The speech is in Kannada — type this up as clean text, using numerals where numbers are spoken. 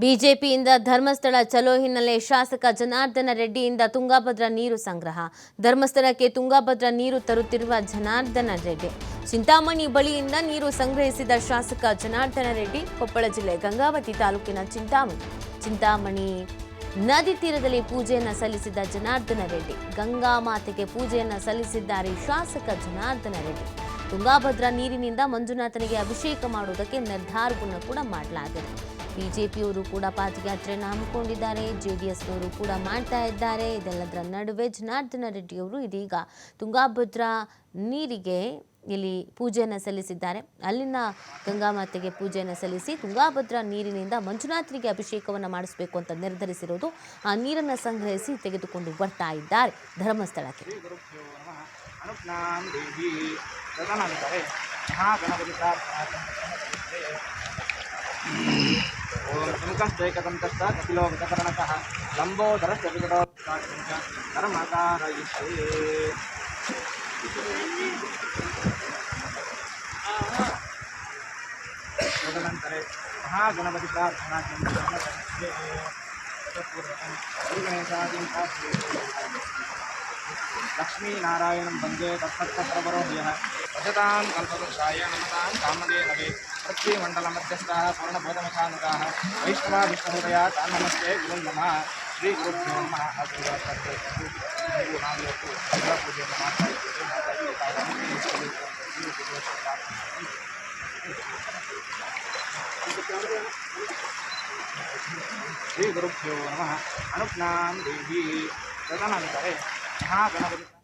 ಬಿಜೆಪಿಯಿಂದ ಧರ್ಮಸ್ಥಳ ಚಲೋ ಹಿನ್ನೆಲೆ ಶಾಸಕ ಜನಾರ್ದನ ರೆಡ್ಡಿಯಿಂದ ತುಂಗಭದ್ರಾ ನೀರು ಸಂಗ್ರಹ. ಧರ್ಮಸ್ಥಳಕ್ಕೆ ತುಂಗಭದ್ರಾ ನೀರು ತರುತ್ತಿರುವ ಜನಾರ್ದನ ರೆಡ್ಡಿ. ಚಿಂತಾಮಣಿ ಬಳಿಯಿಂದ ನೀರು ಸಂಗ್ರಹಿಸಿದ ಶಾಸಕ ಜನಾರ್ದನ ರೆಡ್ಡಿ ಕೊಪ್ಪಳ ಜಿಲ್ಲೆ ಗಂಗಾವತಿ ತಾಲೂಕಿನ ಚಿಂತಾಮಣಿ ನದಿ ತೀರದಲ್ಲಿ ಪೂಜೆಯನ್ನು ಸಲ್ಲಿಸಿದ ಜನಾರ್ದನ ರೆಡ್ಡಿ. ಗಂಗಾ ಮಾತೆಗೆ ಪೂಜೆಯನ್ನು ಸಲ್ಲಿಸಿದ್ದಾರೆ ಶಾಸಕ ಜನಾರ್ದನ ರೆಡ್ಡಿ. ತುಂಗಭದ್ರಾ ನೀರಿನಿಂದ ಮಂಜುನಾಥನಿಗೆ ಅಭಿಷೇಕ ಮಾಡುವುದಕ್ಕೆ ನಿರ್ಧಾರವನ್ನು ಕೂಡ ಮಾಡಲಾಗಿದೆ. ಬಿಜೆಪಿಯವರು ಕೂಡ ಪಾದಯಾತ್ರೆಯನ್ನು ಹಮ್ಮಿಕೊಂಡಿದ್ದಾರೆ, ಜೆಡಿಎಸ್ನವರು ಕೂಡ ಮಾಡ್ತಾ ಇದ್ದಾರೆ. ಇದೆಲ್ಲದರ ನಡುವೆ ಜನಾರ್ದನ ರೆಡ್ಡಿಯವರು ಇದೀಗ ತುಂಗಭದ್ರಾ ನೀರಿಗೆ ಇಲ್ಲಿ ಪೂಜೆಯನ್ನು ಸಲ್ಲಿಸಿದ್ದಾರೆ. ಅಲ್ಲಿನ ಗಂಗಾಮಾತೆಗೆ ಪೂಜೆಯನ್ನು ಸಲ್ಲಿಸಿ ತುಂಗಭದ್ರಾ ನೀರಿನಿಂದ ಮಂಜುನಾಥನಿಗೆ ಅಭಿಷೇಕವನ್ನು ಮಾಡಿಸಬೇಕು ಅಂತ ನಿರ್ಧರಿಸಿರೋದು. ಆ ನೀರನ್ನು ಸಂಗ್ರಹಿಸಿ ತೆಗೆದುಕೊಂಡು ಬರ್ತಾ ಇದ್ದಾರೆ ಧರ್ಮಸ್ಥಳಕ್ಕೆ. ओम संकष्टैकदन्तश्च कपिलोगतकर्णकः लम्बोदरस्य विकटोत्काशञ्च कर्मकारयिष्ये तदनन्तरे महागणपति प्रार्थना लक्ष्मीनारायणं वन्दे तत्सत्प्रवरोह्यः वदतां कल्पवृक्षाय नमतां कामधेनवे पृथ्वीमण्डलमध्यस्थाः स्वर्णभूतमुखानुगाः वैष्णवा विष्णुहृदया तान् नमस्ते गुरुं नमः श्रीगुरुभ्यो नमः। श्रीगुरुभ्यो नमः। अनुज्ञां देवी तदनन्तरे महागणपति